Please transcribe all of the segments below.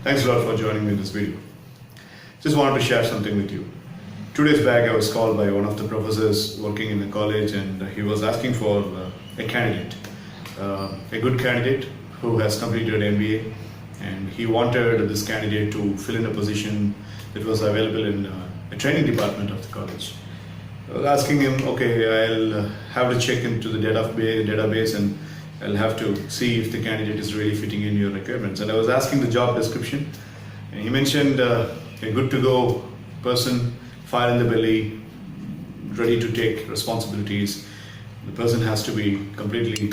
Thanks a lot for joining me in this video. Just wanted to share something with you. 2 days back I was called by one of the professors working in the college, and he was asking for a candidate, a good candidate who has completed MBA, and he wanted this candidate to fill in a position that was available in a training department of the college. I was asking him, okay, I'll have to check into the database and I'll have to see if the candidate is really fitting in your requirements. And I was asking the job description, and he mentioned a good to go person, fire in the belly, ready to take responsibilities. The person has to be completely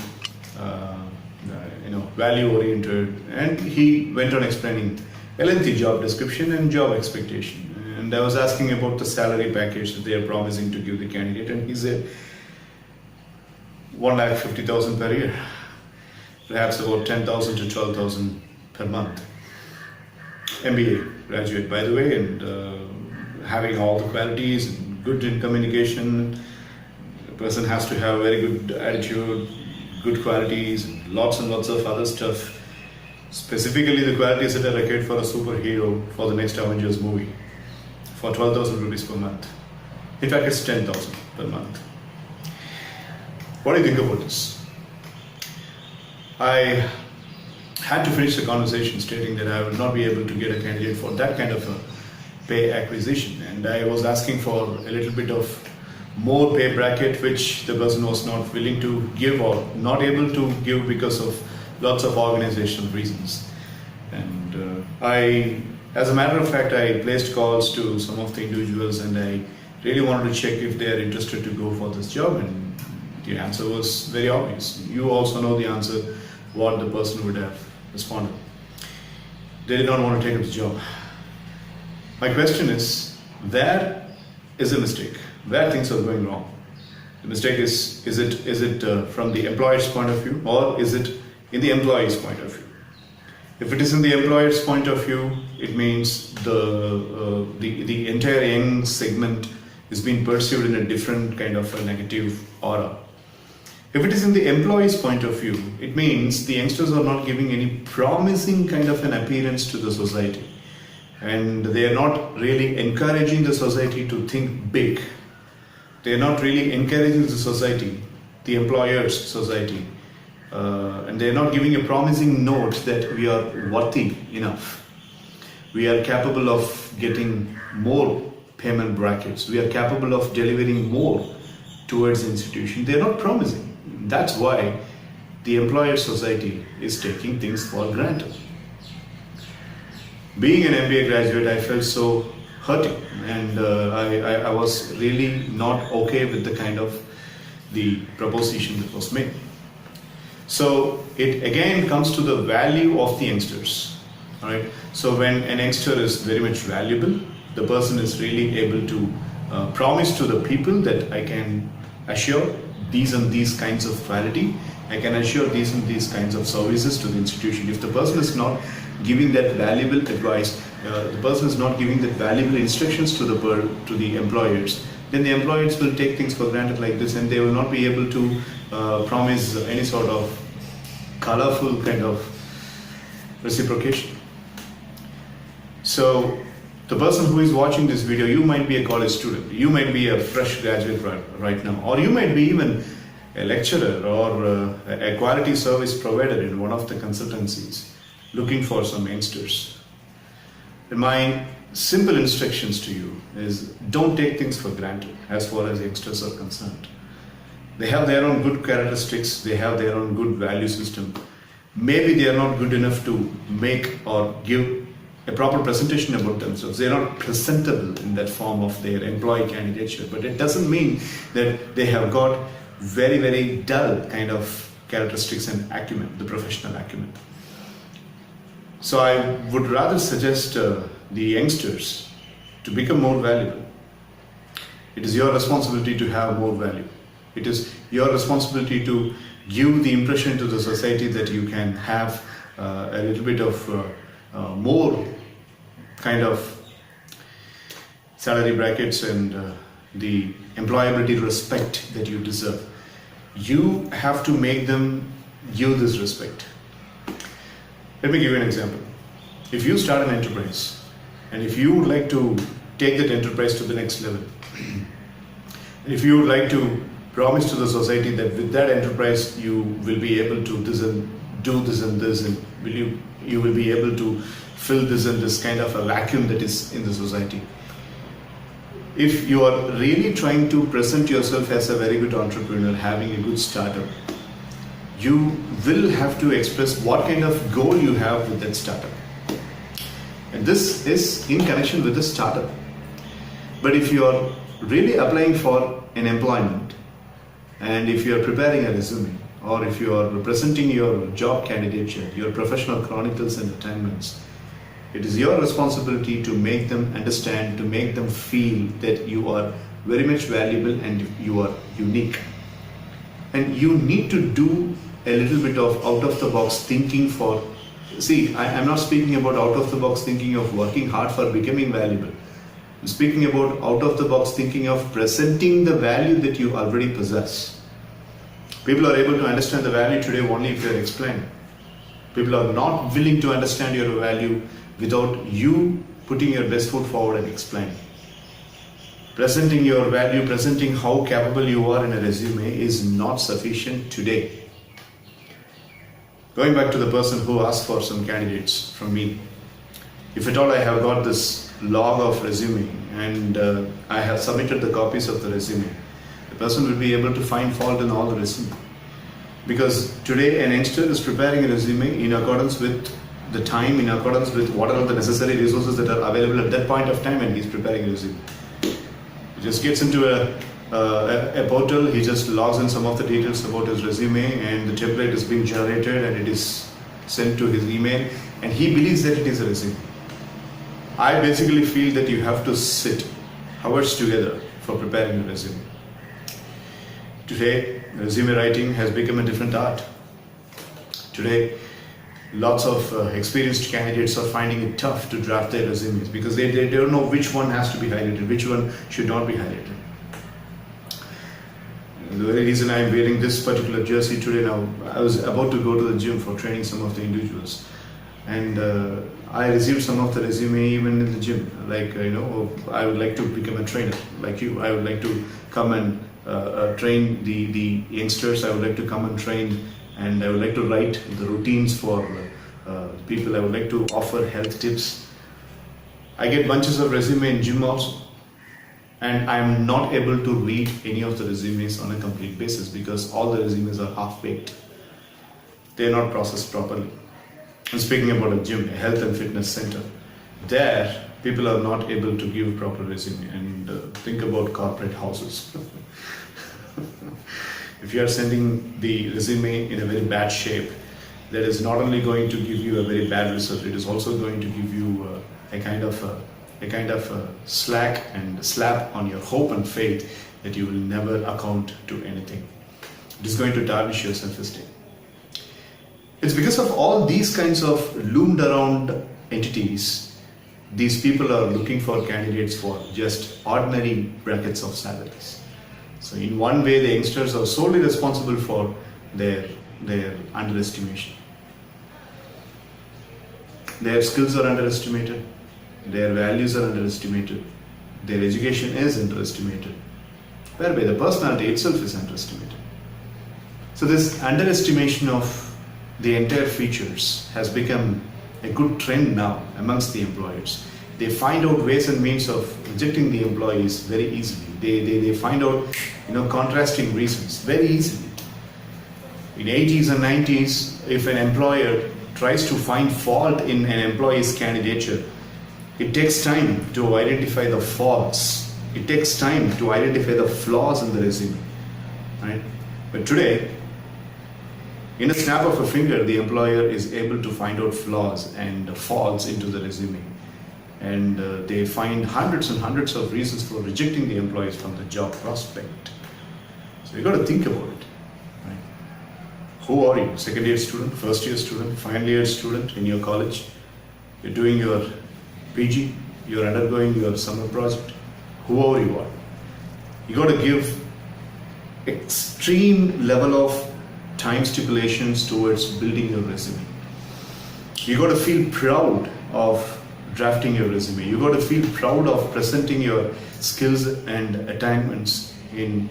value oriented, and he went on explaining a lengthy job description and job expectation. And I was asking about the salary package that they are promising to give the candidate, and he said 1,50,000 per year, perhaps about 10,000 to 12,000 per month. MBA graduate, by the way, and having all the qualities, and good in communication. The person has to have very good attitude, good qualities, and lots of other stuff. Specifically, the qualities that are required for a superhero for the next Avengers movie, for 12,000 rupees per month. In fact, it's 10,000 per month. What do you think about this? I had to finish the conversation stating that I would not be able to get a candidate for that kind of a pay acquisition, and I was asking for a little bit of more pay bracket, which the person was not willing to give or not able to give because of lots of organizational reasons. And as a matter of fact, I placed calls to some of the individuals, and I really wanted to check if they are interested to go for this job, and the answer was very obvious. You also know the answer, what the person would have responded. They did not want to take up the job. My question is, where is the mistake? Where things are going wrong? The mistake is it from the employer's point of view, or is it in the employee's point of view? If it is in the employer's point of view, it means the entire young segment is being perceived in a different kind of a negative aura. If it is in the employee's point of view, it means the youngsters are not giving any promising kind of an appearance to the society, and they are not really encouraging the society to think big. They are not really encouraging the society, the employer's society, and they are not giving a promising note that we are worthy enough. We are capable of getting more payment brackets. We are capable of delivering more towards the institution. They are not promising. That's why the employer society is taking things for granted. Being an MBA graduate, I felt so hurting, and I was really not okay with the kind of the proposition that was made. So it again comes to the value of the youngsters. All right. So when an youngster is very much valuable, the person is really able to promise to the people that I can assure these and these kinds of quality, I can assure these and these kinds of services to the institution. If the person is not giving that valuable advice, the person is not giving that valuable instructions to the employers, then the employers will take things for granted like this, and they will not be able to promise any sort of colorful kind of reciprocation. So the person who is watching this video, you might be a college student, you might be a fresh graduate right now, or you might be even a lecturer or a quality service provider in one of the consultancies looking for some youngsters. And my simple instructions to you is, don't take things for granted as far as youngsters are concerned. They have their own good characteristics, they have their own good value system. Maybe they are not good enough to make or give a proper presentation about themselves. They are not presentable in that form of their employee candidature, but it doesn't mean that they have got very, very dull kind of characteristics and acumen, the professional acumen. So I would rather suggest the youngsters to become more valuable. It is your responsibility to have more value. It is your responsibility to give the impression to the society that you can have a little bit of more kind of salary brackets and the employability respect that you deserve. You have to make them give this respect. Let me give you an example. If you start an enterprise and if you would like to take that enterprise to the next level, and if you would like to promise to the society that with that enterprise you will be able to this and do this and this, and you will be able to fill this and this kind of a vacuum that is in the society. If you are really trying to present yourself as a very good entrepreneur, having a good startup, you will have to express what kind of goal you have with that startup. And this is in connection with the startup. But if you are really applying for an employment, and if you are preparing a resume, or if you are presenting your job candidature, your professional chronicles and attainments, it is your responsibility to make them understand, to make them feel that you are very much valuable and you are unique. And you need to do a little bit of out-of-the-box thinking for, I'm not speaking about out-of-the-box thinking of working hard for becoming valuable. I'm speaking about out-of-the-box thinking of presenting the value that you already possess. People are able to understand the value today only if you are explaining. People are not willing to understand your value without you putting your best foot forward and explaining. Presenting your value, presenting how capable you are in a resume is not sufficient today. Going back to the person who asked for some candidates from me, if at all I have got this log of resume and I have submitted the copies of the resume, the person will be able to find fault in all the resume. Because today an youngster is preparing a resume in accordance with the time, in accordance with what are the necessary resources that are available at that point of time, and he's preparing a resume. He just gets into a portal, he just logs in some of the details about his resume, and the template is being generated and it is sent to his email, and he believes that it is a resume. I basically feel that you have to sit hours together for preparing a resume. Today, resume writing has become a different art. Today, lots of experienced candidates are finding it tough to draft their resumes because they don't know which one has to be highlighted, which one should not be highlighted. The very reason I am wearing this particular jersey today now, I was about to go to the gym for training some of the individuals, and I received some of the resume even in the gym. Like, I would like to become a trainer like you. I would like to come and train the youngsters. I would like to come and train, and I would like to write the routines for people. I would like to offer health tips. I get bunches of resume in gym also, and I am not able to read any of the resumes on a complete basis because all the resumes are half-baked. They are not processed properly. I'm speaking about a gym, a health and fitness center. There, people are not able to give proper resume. And think about corporate houses. If you are sending the resume in a very bad shape, that is not only going to give you a very bad result, it is also going to give you a kind of slack and slap on your hope and faith that you will never account to anything. It is going to tarnish your self-esteem. It's because of all these kinds of loomed around entities, these people are looking for candidates for just ordinary brackets of salaries. So in one way, the youngsters are solely responsible for their underestimation. Their skills are underestimated, their values are underestimated, their education is underestimated, whereby the personality itself is underestimated. So this underestimation of the entire features has become a good trend now amongst the employers. They find out ways and means of rejecting the employees very easily. They find out contrasting reasons very easily. In 80s and 90s, if an employer tries to find fault in an employee's candidature, it takes time to identify the faults. It takes time to identify the flaws in the resume. Right? But today, in a snap of a finger, the employer is able to find out flaws and faults into the resume. And they find hundreds and hundreds of reasons for rejecting the employees from the job prospect. So you got to think about it. Right? Who are you? Second year student, first year student, final year student in your college? You're doing your PG, you're undergoing your summer project. Whoever you are, you got to give extreme level of time stipulations towards building your resume. You got to feel proud of drafting your resume. You got to feel proud of presenting your skills and attainments in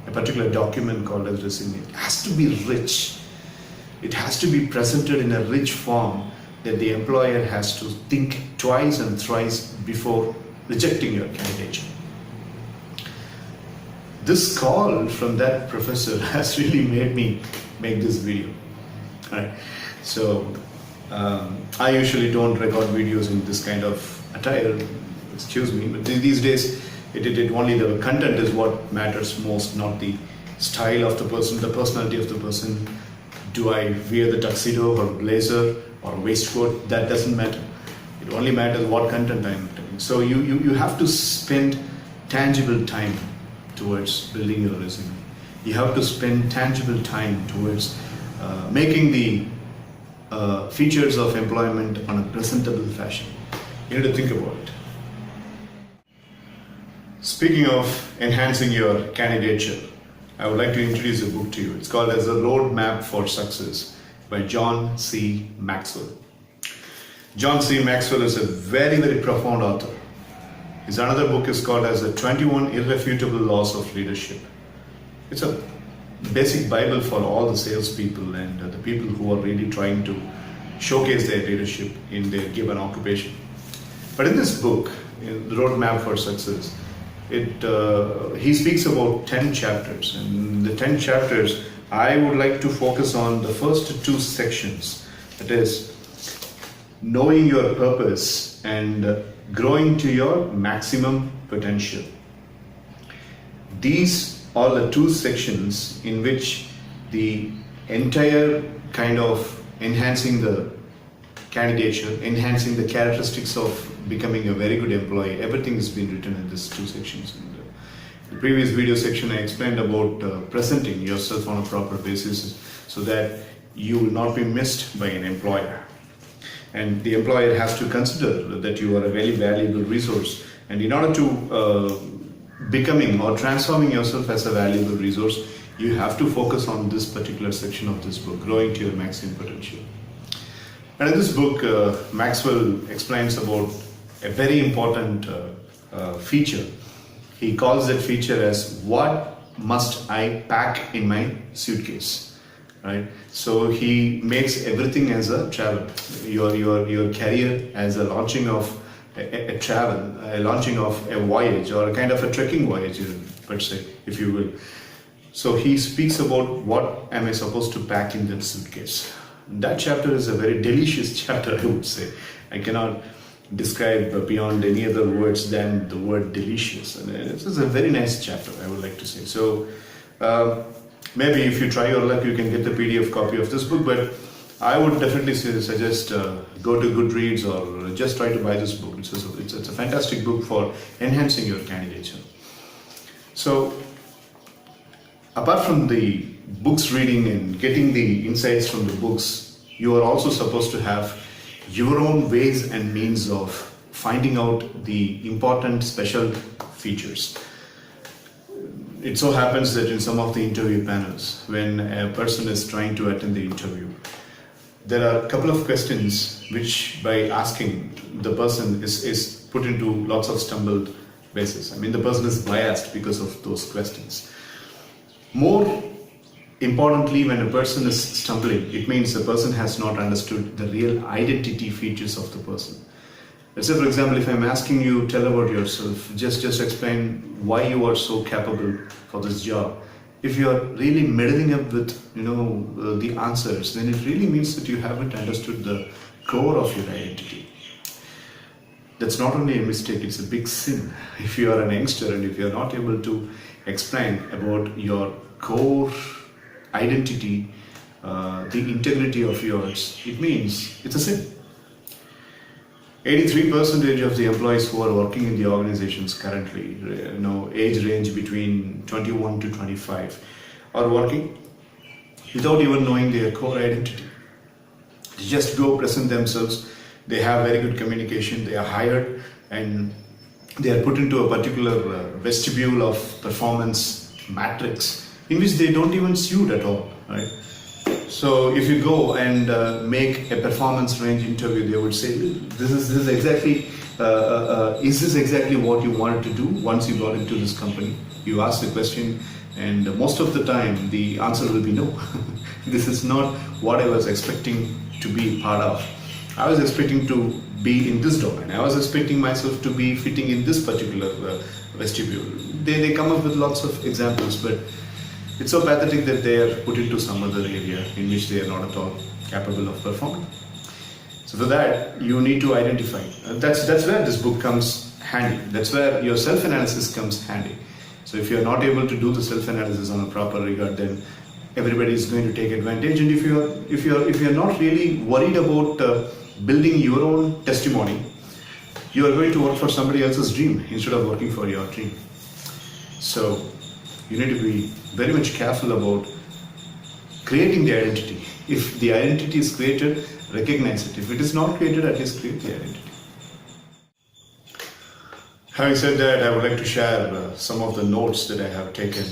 a particular document called as resume. It has to be rich. It has to be presented in a rich form that the employer has to think twice and thrice before rejecting your candidature. This call from that professor has really made me make this video. Right? So I usually don't record videos in this kind of attire, excuse me, but these days it only the content is what matters most, not the style of the person, the personality of the person. Do I wear the tuxedo or blazer or waistcoat? That doesn't matter. It only matters what content I'm doing. So you have to spend tangible time towards building your resume. You have to spend tangible time towards making the features of employment on a presentable fashion. You need to think about it. Speaking of enhancing your candidature, I would like to introduce a book to you. It's called as A Roadmap for Success by John C. Maxwell. John C. Maxwell is a very, very profound author. His another book is called as The 21 Irrefutable Laws of Leadership. It's a basic Bible for all the salespeople and the people who are really trying to showcase their leadership in their given occupation. But in this book, in The Roadmap for Success, he speaks about 10 chapters. And the 10 chapters, I would like to focus on the first 2 sections. That is, knowing your purpose and growing to your maximum potential. These are the 2 sections in which the entire kind of enhancing the candidature, enhancing the characteristics of becoming a very good employee, everything has been written in these 2 sections. In the previous video section, I explained about presenting yourself on a proper basis so that you will not be missed by an employer. And the employer has to consider that you are a very valuable resource. And in order to becoming or transforming yourself as a valuable resource, you have to focus on this particular section of this book, growing to your maximum potential. And in this book, Maxwell explains about a very important feature. He calls that feature as what must I pack in my suitcase, right? So he makes everything as a travel. Your career as a launching of a travel, a launching of a voyage or a kind of a trekking voyage, per se, if you will. So he speaks about what am I supposed to pack in that suitcase. That chapter is a very delicious chapter, I would say. I cannot describe beyond any other words than the word delicious. And this is a very nice chapter, I would like to say. So maybe if you try your luck, you can get the PDF copy of this book, but I would definitely suggest go to Goodreads or just try to buy this book. It's a fantastic book for enhancing your candidature. So apart from the books reading and getting the insights from the books, you are also supposed to have your own ways and means of finding out the important special features. It so happens that in some of the interview panels, when a person is trying to attend the interview, there are a couple of questions which by asking the person is put into lots of stumbled bases. I mean, the person is biased because of those questions. More importantly, when a person is stumbling, it means the person has not understood the real identity features of the person. Let's say, for example, if I'm asking you, tell about yourself, just explain why you are so capable for this job. If you are really meddling up with, the answers, then it really means that you haven't understood the core of your identity. That's not only a mistake, it's a big sin. If you are an youngster and if you are not able to explain about your core identity, the integrity of yours, it means it's a sin. 83% of the employees who are working in the organizations currently, age range between 21 to 25, are working without even knowing their core identity. They just go present themselves, they have very good communication, they are hired and they are put into a particular vestibule of performance matrix in which they don't even suit at all, right? So if you go and make a performance range interview, they would say, this is exactly, is this exactly what you wanted to do once you got into this company? You ask the question, and most of the time the answer will be no. This is not what I was expecting to be part of. I was expecting to be in this domain. I was expecting myself to be fitting in this particular vestibule. They come up with lots of examples, but it's so pathetic that they are put into some other area in which they are not at all capable of performing. So for that, you need to identify. That's where this book comes handy. That's where your self-analysis comes handy. So if you're not able to do the self-analysis on a proper regard, then everybody is going to take advantage. And if you're not really worried about building your own testimony, you are going to work for somebody else's dream instead of working for your dream. So you need to be very much careful about creating the identity. If the identity is created, recognize it. If it is not created, at least create the identity. Having said that, I would like to share some of the notes that I have taken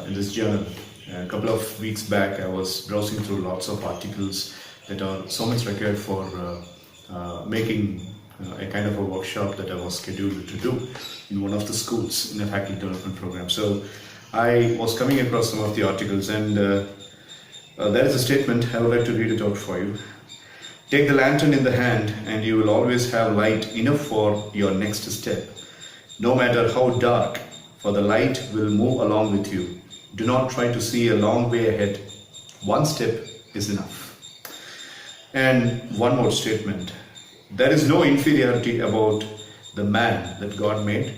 in this journal. A couple of weeks back, I was browsing through lots of articles that are so much required for making a kind of a workshop that I was scheduled to do in one of the schools in a faculty development program. So I was coming across some of the articles, and there is a statement. I would like to read it out for you. Take the lantern in the hand and you will always have light enough for your next step. No matter how dark, for the light will move along with you. Do not try to see a long way ahead. One step is enough. And one more statement. There is no inferiority about the man that God made.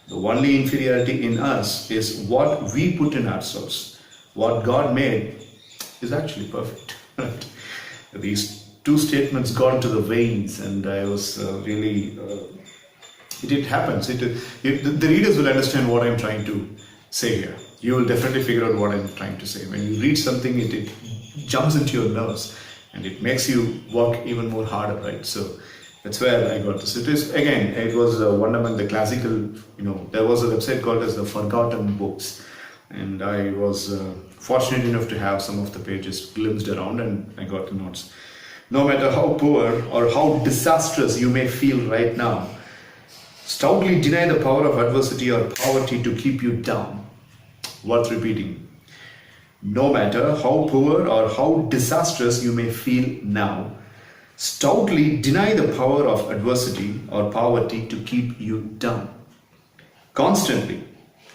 The only inferiority in us is what we put in ourselves. What God made is actually perfect. These two statements got into the veins, and I was really, it happens. The readers will understand what I'm trying to say here. You will definitely figure out what I'm trying to say. When you read something, it jumps into your nerves and it makes you work even more harder, right? So that's where I got this. It was one among the classical, there was a website called as the Forgotten Books, and I was fortunate enough to have some of the pages glimpsed around, and I got the notes. No matter how poor or how disastrous you may feel right now, stoutly deny the power of adversity or poverty to keep you down. Worth repeating. No matter how poor or how disastrous you may feel now, stoutly deny the power of adversity or poverty to keep you down. Constantly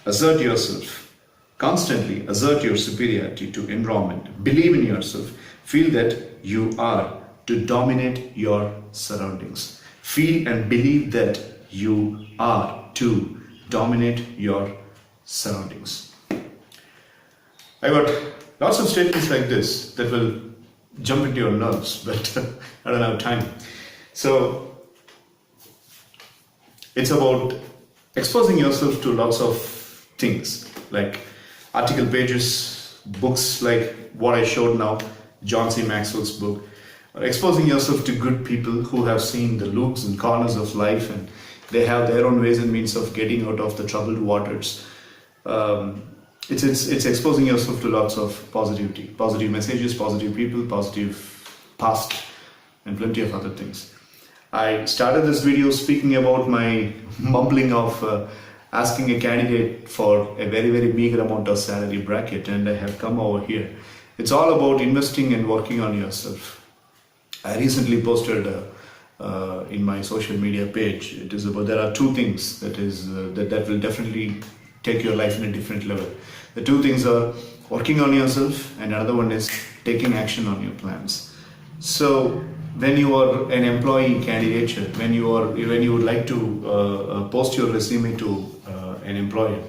assert yourself. Constantly assert your superiority to environment. Believe in yourself. Feel that you are to dominate your surroundings. Feel and believe that you are to dominate your surroundings. I got lots of statements like this that will jump into your nerves, but I don't have time. So it's about exposing yourself to lots of things, like article pages, books like what I showed now, John C. Maxwell's book, or exposing yourself to good people who have seen the loops and corners of life, and they have their own ways and means of getting out of the troubled waters. It's exposing yourself to lots of positivity, positive messages, positive people, positive past, and plenty of other things. I started this video speaking about my mumbling of asking a candidate for a very, very meager amount of salary bracket, and I have come over here. It's all about investing and working on yourself. I recently posted in my social media page. It is about, there are two things that will definitely take your life in a different level. The two things are working on yourself, and another one is taking action on your plans. So when you are an employee candidature, when you would like to post your resume to an employer,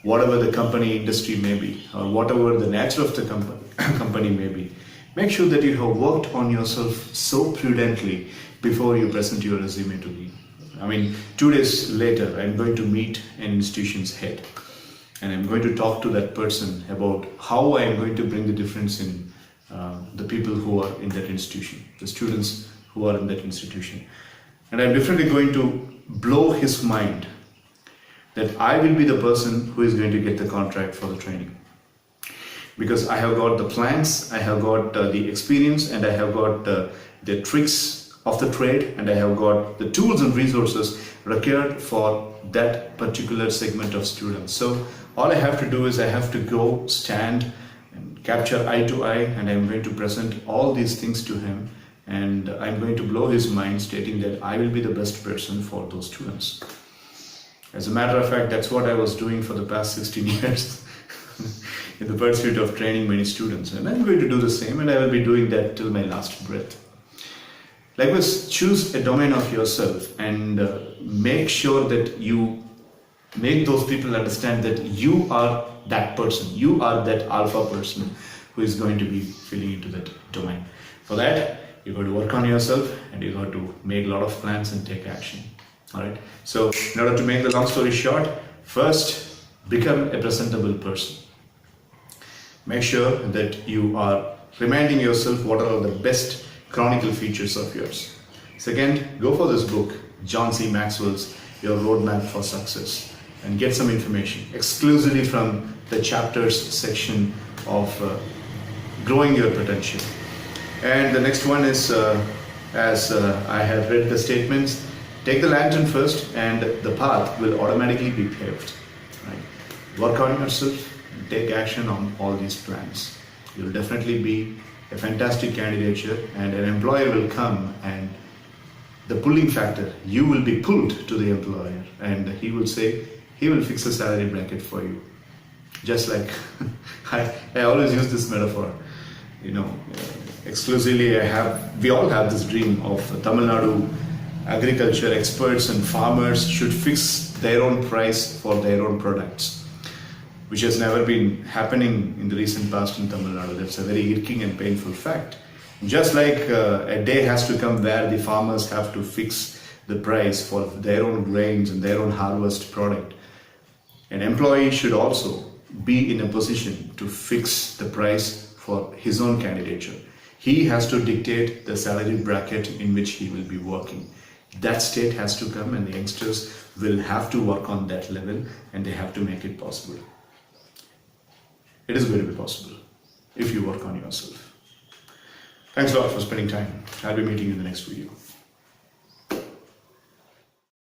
whatever the company industry may be, or whatever the nature of the company may be, make sure that you have worked on yourself so prudently before you present your resume to me. 2 days later, I'm going to meet an institution's head, and I'm going to talk to that person about how I am going to bring the difference in the people who are in that institution, the students who are in that institution. And I'm definitely going to blow his mind that I will be the person who is going to get the contract for the training. because I have got the plans, I have got the experience, and I have got the tricks of the trade, and I have got the tools and resources required for that particular segment of students. So all I have to do is I have to go stand and capture eye to eye, and I'm going to present all these things to him, and I'm going to blow his mind, stating that I will be the best person for those students. As a matter of fact, that's what I was doing for the past 16 years in the pursuit of training many students, and I'm going to do the same, and I will be doing that till my last breath. Likewise, choose a domain of yourself and make sure that you make those people understand that you are that person, you are that alpha person who is going to be filling into that domain. For that, you got to work on yourself, and you got to make a lot of plans and take action. All right. So, in order to make the long story short, first become a presentable person. Make sure that you are reminding yourself what are the best chronicle features of yours. Second, go for this book, John C. Maxwell's Your Roadmap for Success, and get some information exclusively from the chapters section of growing your potential. And the next one is, as I have read the statements, take the lantern first and the path will automatically be paved. Right? Work on yourself and take action on all these plans. You will definitely be a fantastic candidature, and an employer will come, and the pulling factor, you will be pulled to the employer, and he will say, he will fix a salary bracket for you. Just like, I always use this metaphor, exclusively we all have this dream of Tamil Nadu agriculture experts and farmers should fix their own price for their own products, which has never been happening in the recent past in Tamil Nadu. That's a very irking and painful fact. Just like a day has to come where the farmers have to fix the price for their own grains and their own harvest product, an employee should also be in a position to fix the price for his own candidature. He has to dictate the salary bracket in which he will be working. That state has to come, and the youngsters will have to work on that level, and they have to make it possible. It is going to be possible if you work on yourself. Thanks a lot for spending time. I'll be meeting you in the next video.